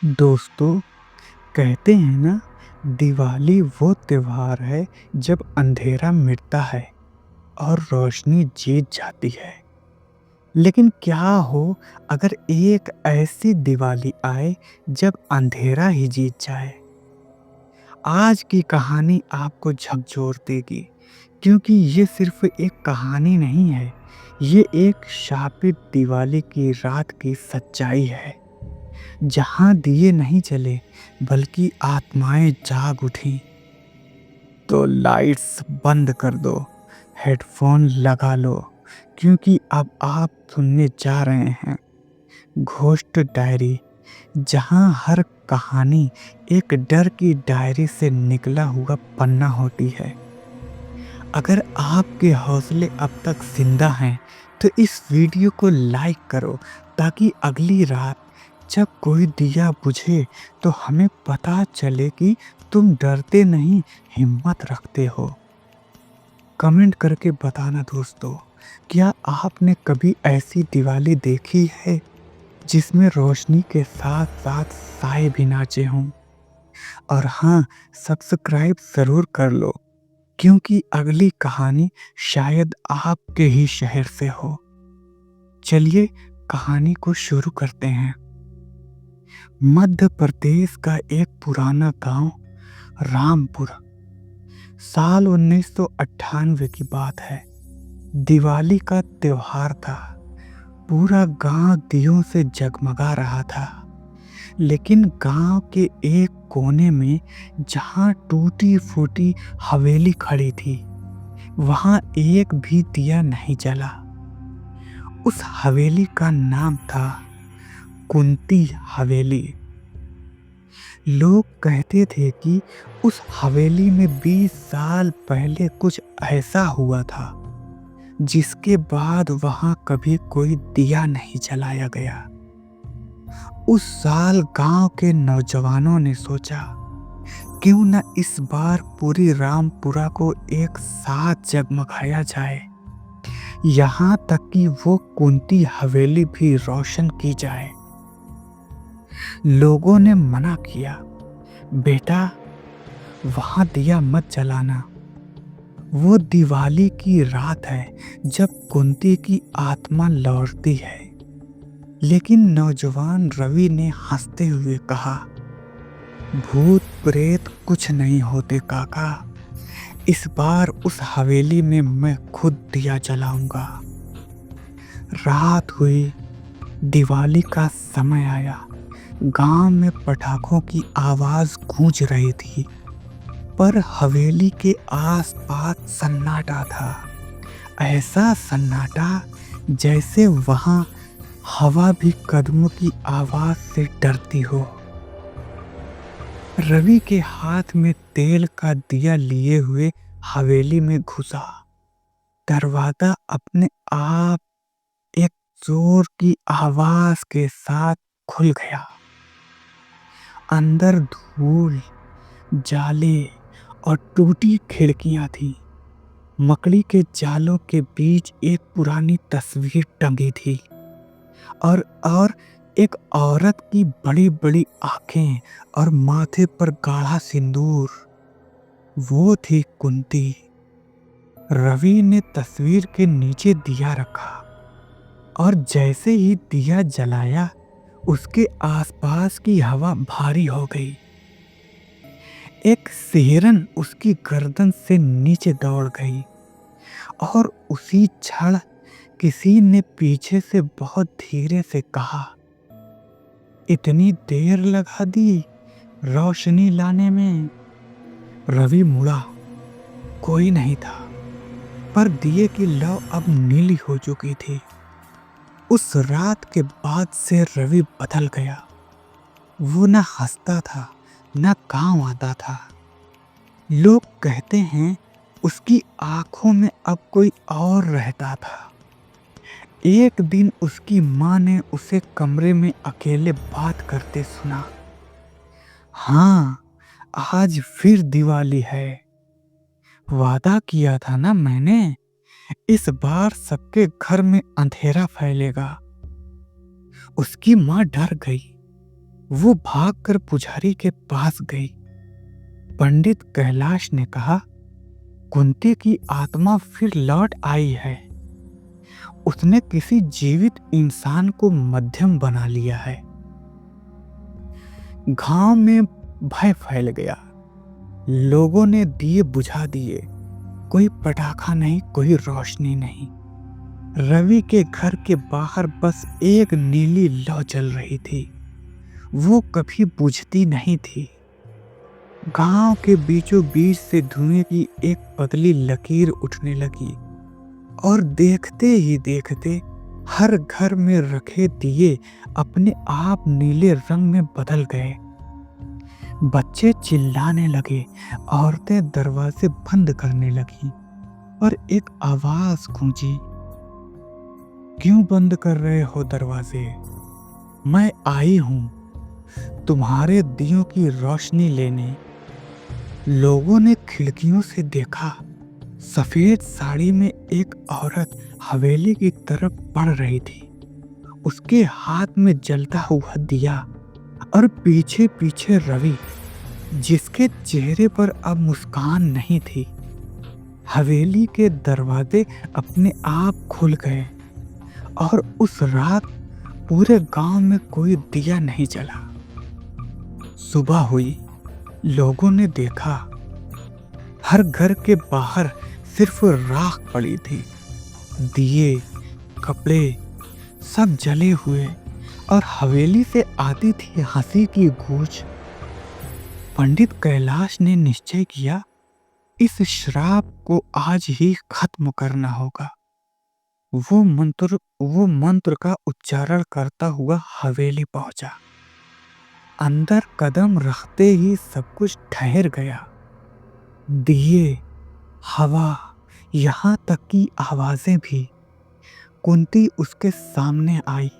दोस्तों, कहते हैं ना, दिवाली वो त्योहार है जब अंधेरा मिटता है और रोशनी जीत जाती है। लेकिन क्या हो अगर एक ऐसी दिवाली आए जब अंधेरा ही जीत जाए। आज की कहानी आपको झकझोर देगी, क्योंकि ये सिर्फ एक कहानी नहीं है, ये एक शापित दिवाली की रात की सच्चाई है। जहाँ दिए नहीं जले बल्कि आत्माएं जाग उठी। तो लाइट्स बंद कर दो, हेडफोन लगा लो, क्योंकि अब आप सुनने जा रहे हैं घोस्ट डायरी, जहाँ हर कहानी एक डर की डायरी से निकला हुआ पन्ना होती है। अगर आपके हौसले अब तक जिंदा हैं तो इस वीडियो को लाइक करो, ताकि अगली रात जब कोई दिया बुझे तो हमें पता चले कि तुम डरते नहीं, हिम्मत रखते हो। कमेंट करके बताना दोस्तों, क्या आपने कभी ऐसी दिवाली देखी है जिसमें रोशनी के साथ साथ साए भी नाचे हों। और हाँ, सब्सक्राइब ज़रूर कर लो, क्योंकि अगली कहानी शायद आपके ही शहर से हो। चलिए कहानी को शुरू करते हैं। मध्य प्रदेश का एक पुराना गांव रामपुर। साल 1998 की बात है। दिवाली का त्योहार था। पूरा गांव दियों से जगमगा रहा था। लेकिन गांव के एक कोने में, जहां टूटी फूटी हवेली खड़ी थी, वहां एक भी दिया नहीं जला। उस हवेली का नाम था कुंती हवेली। लोग कहते थे कि उस हवेली में 20 साल पहले कुछ ऐसा हुआ था जिसके बाद वहां कभी कोई दिया नहीं जलाया गया। उस साल गांव के नौजवानों ने सोचा, क्यों न इस बार पूरी रामपुरा को एक साथ जगमगाया जाए, यहाँ तक कि वो कुंती हवेली भी रोशन की जाए। लोगों ने मना किया, बेटा वहां दिया मत जलाना, वो दिवाली की रात है जब कुंती की आत्मा लौटती है। लेकिन नौजवान रवि ने हंसते हुए कहा, भूत प्रेत कुछ नहीं होते काका, इस बार उस हवेली में मैं खुद दिया जलाऊंगा। रात हुई, दिवाली का समय आया। गांव में पटाखों की आवाज गूंज रही थी, पर हवेली के आसपास सन्नाटा था। ऐसा सन्नाटा जैसे वहां हवा भी कदमों की आवाज से डरती हो। रवि के हाथ में तेल का दिया लिए हुए हवेली में घुसा। दरवाजा अपने आप एक जोर की आवाज के साथ खुल गया। अंदर धूल, जाले और टूटी खिड़कियां थीं। मकड़ी के जालों के बीच एक पुरानी तस्वीर टंगी थी, और एक औरत की बड़ी बड़ी आंखें और माथे पर गाढ़ा सिंदूर। वो थी कुंती। रवि ने तस्वीर के नीचे दिया रखा, और जैसे ही दिया जलाया, उसके आसपास की हवा भारी हो गई। एक सिरन उसकी गर्दन से नीचे दौड़ गई, और उसी क्षण किसी ने पीछे से बहुत धीरे से कहा, इतनी देर लगा दी रोशनी लाने में। रवि मुड़ा, कोई नहीं था, पर दिए की लौ अब नीली हो चुकी थी। उस रात के बाद से रवि बदल गया। वो न हंसता था, न गांव आता था। लोग कहते हैं उसकी आंखों में अब कोई और रहता था। एक दिन उसकी माँ ने उसे कमरे में अकेले बात करते सुना। हाँ, आज फिर दिवाली है। वादा किया था ना मैंने, इस बार सबके घर में अंधेरा फैलेगा। उसकी माँ डर गई। वो भागकर पुजारी के पास गई। पंडित कैलाश ने कहा, कुंती की आत्मा फिर लौट आई है। उसने किसी जीवित इंसान को मध्यम बना लिया है। गांव में भय फैल गया। लोगों ने दिए बुझा दिए। कोई पटाखा नहीं, कोई रोशनी नहीं। रवि के घर के बाहर बस एक नीली लौ जल रही थी। वो कभी बुझती नहीं थी। गांव के बीचों बीच से धुएं की एक पतली लकीर उठने लगी और देखते ही देखते हर घर में रखे दिए अपने आप नीले रंग में बदल गए। बच्चे चिल्लाने लगे, औरतें दरवाजे बंद करने लगी और एक आवाज गूंजी, क्यों बंद कर रहे हो दरवाजे? मैं आई हूं तुम्हारे दियों की रोशनी लेने। लोगों ने खिड़कियों से देखा, सफेद साड़ी में एक औरत हवेली की तरफ बढ़ रही थी। उसके हाथ में जलता हुआ दिया और पीछे पीछे रवि, जिसके चेहरे पर अब मुस्कान नहीं थी। हवेली के दरवाजे अपने आप खुल गए और उस रात पूरे गांव में कोई दिया नहीं जला। सुबह हुई। लोगों ने देखा, हर घर के बाहर सिर्फ राख पड़ी थी। दिए, कपड़े सब जले हुए और हवेली से आती थी हंसी की गूंज। पंडित कैलाश ने निश्चय किया, इस श्राप को आज ही खत्म करना होगा। वो मंत्र का उच्चारण करता हुआ हवेली पहुंचा। अंदर कदम रखते ही सब कुछ ठहर गया। दिए, हवा, यहाँ तक की आवाजें भी। कुंती उसके सामने आई।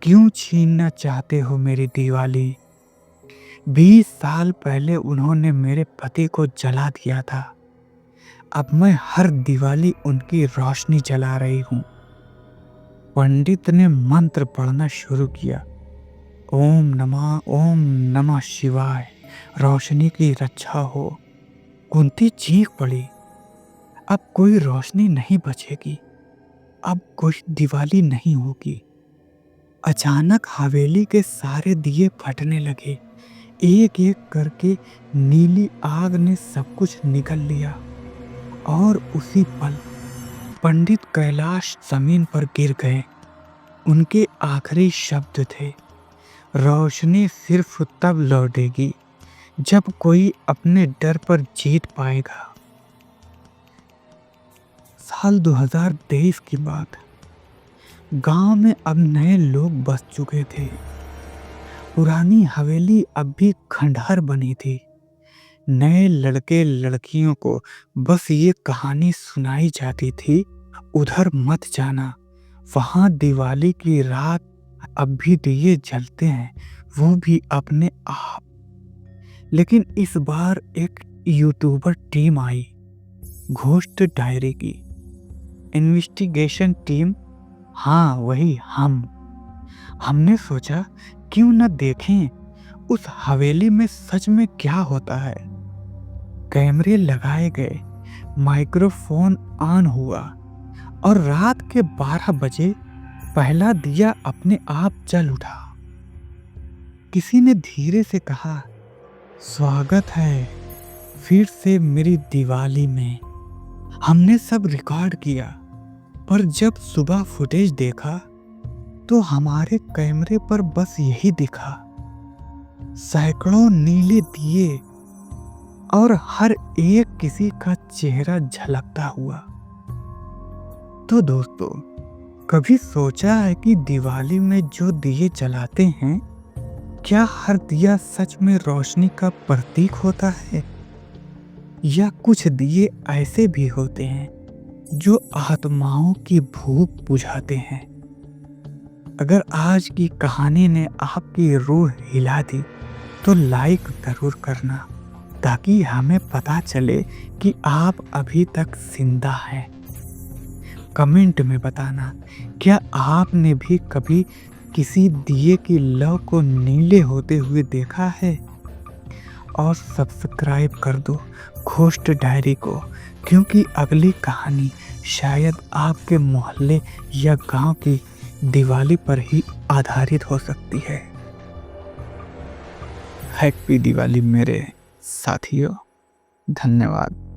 क्यों छीनना चाहते हो मेरी दिवाली? 20 साल पहले उन्होंने मेरे पति को जला दिया था। अब मैं हर दिवाली उनकी रोशनी जला रही हूं। पंडित ने मंत्र पढ़ना शुरू किया। ओम नमः शिवाय, रोशनी की रक्षा हो। कुंती चीख पड़ी, अब कोई रोशनी नहीं बचेगी, अब कोई दिवाली नहीं होगी। अचानक हवेली के सारे दिए फटने लगे। एक एक करके नीली आग ने सब कुछ निगल लिया और उसी पल पंडित कैलाश जमीन पर गिर गए। उनके आखिरी शब्द थे, रोशनी सिर्फ तब लौटेगी जब कोई अपने डर पर जीत पाएगा। साल 2023 की बात। गांव में अब नए लोग बस चुके थे। पुरानी हवेली अब भी खंडहर बनी थी। नए लड़के लड़कियों को बस ये कहानी सुनाई जाती थी, उधर मत जाना, वहां दिवाली की रात अब भी दिए जलते हैं, वो भी अपने आप। लेकिन इस बार एक यूट्यूबर टीम आई, घोस्ट डायरी की इन्वेस्टिगेशन टीम। हाँ, वही हमने सोचा क्यों न देखें उस हवेली में सच में क्या होता है। कैमरे लगाए गए, माइक्रोफोन ऑन हुआ और रात के 12 बजे पहला दिया अपने आप जल उठा। किसी ने धीरे से कहा, स्वागत है फिर से मेरी दिवाली में। हमने सब रिकॉर्ड किया, पर जब सुबह फुटेज देखा तो हमारे कैमरे पर बस यही दिखा, सैकड़ों नीले दिए और हर एक किसी का चेहरा झलकता हुआ। तो दोस्तों, कभी सोचा है कि दिवाली में जो दिए जलाते हैं, क्या हर दिया सच में रोशनी का प्रतीक होता है, या कुछ दिए ऐसे भी होते हैं जो आत्माओं की भूख बुझाते हैं? अगर आज की कहानी ने आपकी रूह हिला दी तो लाइक जरूर करना, ताकि हमें पता चले कि आप अभी तक जिंदा हैं। कमेंट में बताना, क्या आपने भी कभी किसी दिए की लौ को नीले होते हुए देखा है? और सब्सक्राइब कर दो घोस्ट डायरी को, क्योंकि अगली कहानी शायद आपके मोहल्ले या गांव की दिवाली पर ही आधारित हो सकती है। हैप्पी दिवाली मेरे साथियों, धन्यवाद।